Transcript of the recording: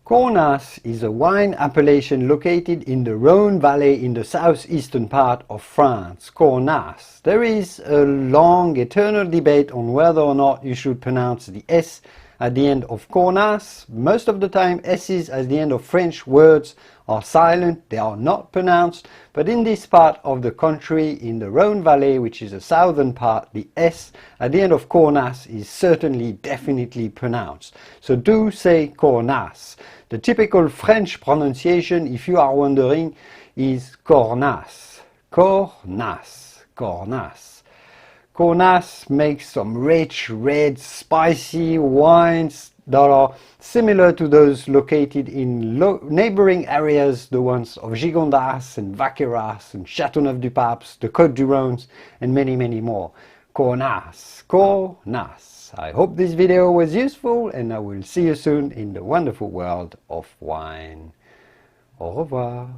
Cornas is a wine appellation located in the Rhone Valley in the southeastern part of France. Cornas. There is a long eternal debate on whether or not you should pronounce the S at the end of Cornas. Most of the time S's at the end of French words are silent, they are not pronounced, but in this part of the country, in the Rhone Valley, which is the southern part, the S at the end of Cornas is certainly definitely pronounced. So do say Cornas. The typical French pronunciation, if you are wondering, is Cornas. Cornas. Cornas. Cornas makes some rich, red, spicy wines that are similar to those located in neighboring areas, the ones of Gigondas and Vaqueras and Châteauneuf-du-Pape, the Côtes-du-Rhône, and many, many more. Cornas. Cornas. I hope this video was useful, and I will see you soon in the wonderful world of wine. Au revoir.